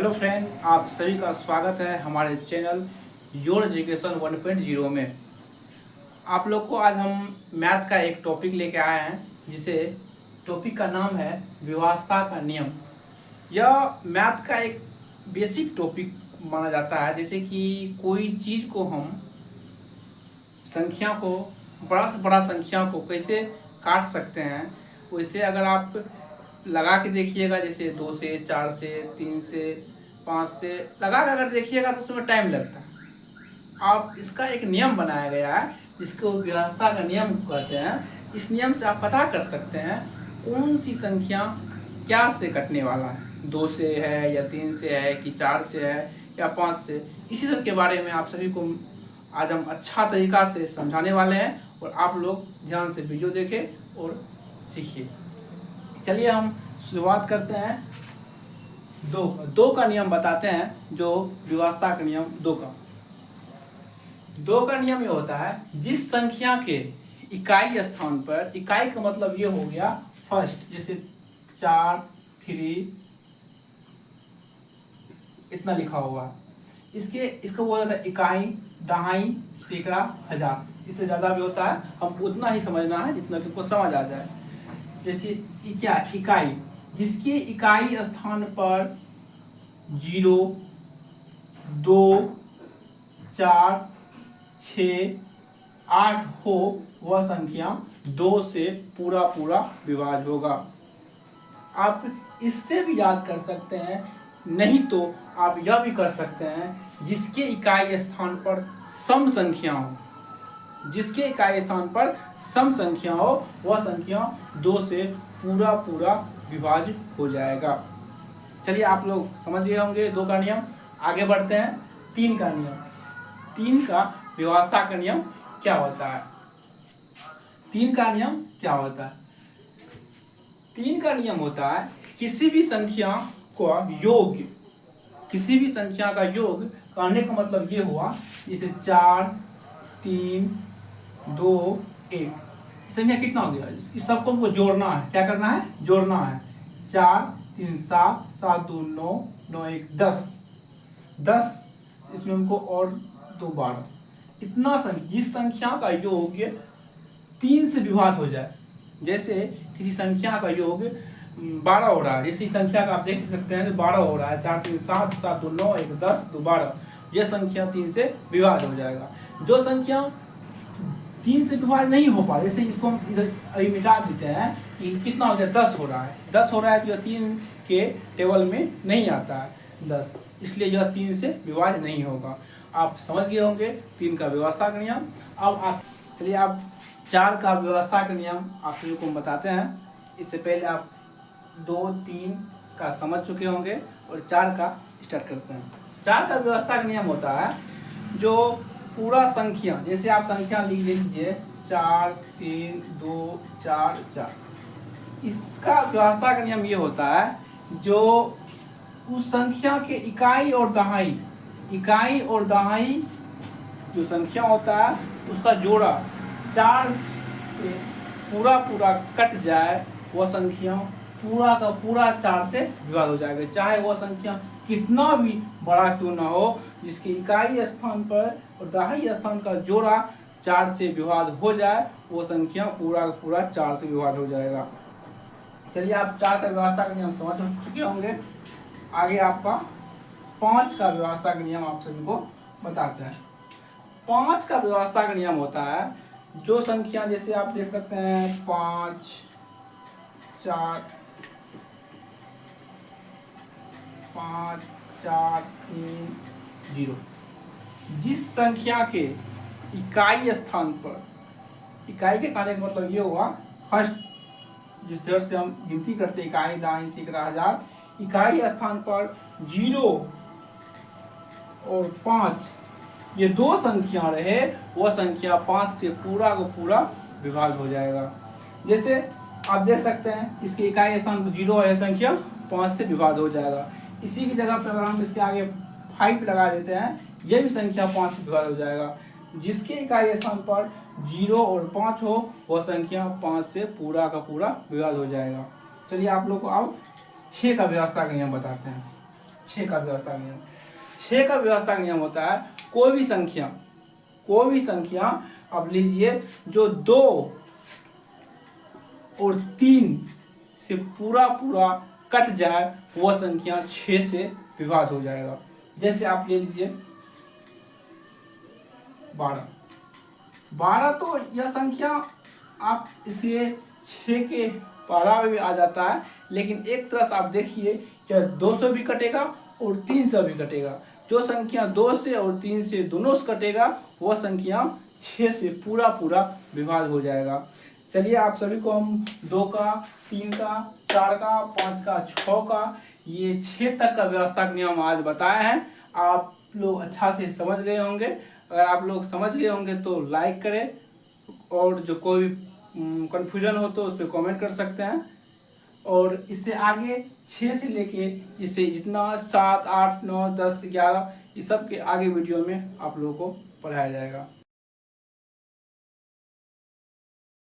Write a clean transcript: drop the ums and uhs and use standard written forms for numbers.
Hello friend, आप सभी का स्वागत है हमारे चैनल योर एजुकेशन 1.0 में। आप लोग को आज हम मैथ का एक टॉपिक लेके आए हैं, जिसे टॉपिक का नाम है विभाजता का नियम। यह मैथ का एक बेसिक टॉपिक माना जाता है। जैसे कि कोई चीज़ को हम संख्या को बड़ा से बड़ा संख्या को कैसे काट सकते हैं, वैसे अगर आप लगा के देखिएगा, जैसे 2 से 4 से 3 से 5 से लगा के अगर देखिएगा तो उसमें टाइम लगता है। आप इसका एक नियम बनाया गया है जिसको विभाजता का नियम कहते हैं। इस नियम से आप पता कर सकते हैं कौन सी संख्या क्या से कटने वाला है, 2 से है या 3 से है कि 4 से है या 5 से। इसी सब के बारे में आप सभी को आज हम अच्छा तरीका से समझाने वाले हैं, और आप लोग ध्यान से वीडियो देखें और सीखिए। चलिए हम शुरुआत करते हैं दो का नियम बताते हैं, जो विभाजता का नियम दो का नियम ये होता है, जिस संख्या के इकाई स्थान पर, इकाई का मतलब ये हो गया फर्स्ट, जैसे 4, 3 इतना लिखा हुआ, इसको बोला जाता है इकाई, दहाई, सैकड़ा, हजार। इससे ज्यादा भी होता है, हमको उतना ही समझना है जितना कि हमको समझ आ जाए। जैसे क्या इकाई, जिसके इकाई स्थान पर 0, 2, 4, 6, 8 हो, वह संख्या 2 से पूरा विभाज्य होगा। आप इससे भी याद कर सकते हैं, नहीं तो आप यह भी कर सकते हैं, जिसके इकाई स्थान पर सम संख्या हो, जिसके इकाई स्थान पर सम संख्या हो, वह संख्या 2 से पूरा विभाज्य हो जाएगा। चलिए आप लोग समझ गए होंगे 2 का नियम। आगे बढ़ते हैं 3 का नियम। 3 का विभाजता का नियम क्या होता है? 3 का नियम क्या होता है? 3 का नियम होता है किसी भी संख्या का योग, किसी भी संख्या का योग करने का मतलब ये हुआ, जैसे 4, 3, 2, 1 संख्या कितना हो गया? इस सबको हमको जोड़ना है। क्या करना है? जोड़ना है। 4, 3, 7, 7, 2, 9, 9, 1, 10, इसमें हमको और 2, 12। इतना जिस संख्या का योग 3 से विभाज्य हो जाए, जैसे किसी संख्या का योग 12 हो रहा है, जैसे संख्या का आप देख सकते हैं 12 हो रहा है, 4, 3, 7, 7, 2, 9, 1, 10, 2, 12, यह संख्या 3 से विभाज्य हो जाएगा। जो संख्या 3 से विभाज्य नहीं हो पा, जैसे इसको हम इधर अभी मिटा देते हैं कि कितना हो गया, 10 हो रहा है। 10 हो रहा है तो 3 के टेबल में नहीं आता है 10, इसलिए यह 3 से विभाज्य नहीं होगा। आप समझ गए होंगे 3 का विभाजता का नियम। अब आप चलिए आप 4 का विभाजता का नियम आप सभी को बताते हैं। इससे पहले आप 2, 3 का समझ चुके होंगे, और 4 का स्टार्ट करते हैं। 4 का विभाजता का नियम होता है, जो पूरा संख्या, जैसे आप संख्या लिख लीजिए 4, 3, 2, 4, 4, इसका विभाजता का नियम ये होता है, जो उस संख्या के इकाई और दहाई जो संख्या होता है, उसका जोड़ा 4 से पूरा कट जाए, वह संख्या पूरा का पूरा 4 से विभाज्य हो जाएगा। चाहे वह संख्या कितना भी बड़ा क्यों ना हो, जिसके इकाई स्थान पर और दहाई स्थान का जोड़ा 4 से विभाज्य हो जाए, वो संख्या पूरा 4 से विभाज्य हो जाएगा। चलिए आप 4 का विभाजता का नियम समझ चुके होंगे। आगे आपका 5 का विभाजता का नियम आप सभी को बताते हैं। 5 का विभाजता का नियम होता है, जो संख्या, जैसे आप देख सकते हैं 5, 4, 5, 4, 3, 0, जिस संख्या के इकाई स्थान पर, इकाई के कहने का मतलब ये हुआ फर्स्ट, जिस तरह से हम गिनती करते हैं इकाई, दहाई, सैकड़ा, हजार, इकाई स्थान पर 0 और 5 ये 2 संख्या रहे, वह संख्या 5 से पूरा विभाज्य हो जाएगा। जैसे आप देख सकते हैं इसके इकाई स्थान पर 0 है, संख्या 5 से विभाज्य हो जाएगा। इसी की जगह पर अगर हम इसके आगे 5 लगा देते हैं, यह भी संख्या 5 से विभाज्य हो जाएगा। जिसके इकाई स्थान पर 0 और 5 हो, वह संख्या 5 से पूरा विभाज्य हो जाएगा। चलिए आप लोग को अब 6 का विभाजता का नियम बताते हैं। 6 का व्यवस्था नियम। 6 का व्यवस्था नियम होता है कोई भी संख्या अब लीजिए जो 2 और 3 से पूरा कट जाए वह संख्या 6 से विभाज्य हो जाएगा। जैसे आप ले लीजिए 12 तो यह संख्या आप इसे 6 के पहला में भी आ जाता है, लेकिन एक तरह से आप देखिए क्या 2 से भी कटेगा और 3 से भी कटेगा। जो संख्या 2 से और 3 से दोनों से कटेगा वह संख्या 6 से पूरा विभाज्य हो जाएगा। चलिए आप सभी को हम 2 का, 3 का, 4 का, 5 का, 6 का, ये 6 तक का व्यवस्था नियम आज बताए हैं। आप लोग अच्छा से समझ गए होंगे। अगर आप लोग समझ गए होंगे तो लाइक करें, और जो कोई कन्फ्यूजन हो तो उस पर कमेंट कर सकते हैं। और इससे आगे 6 से लेके इससे जितना 7, 8, 9, 10, 11 इस सब के आगे वीडियो में आप लोगों को पढ़ाया जाएगा।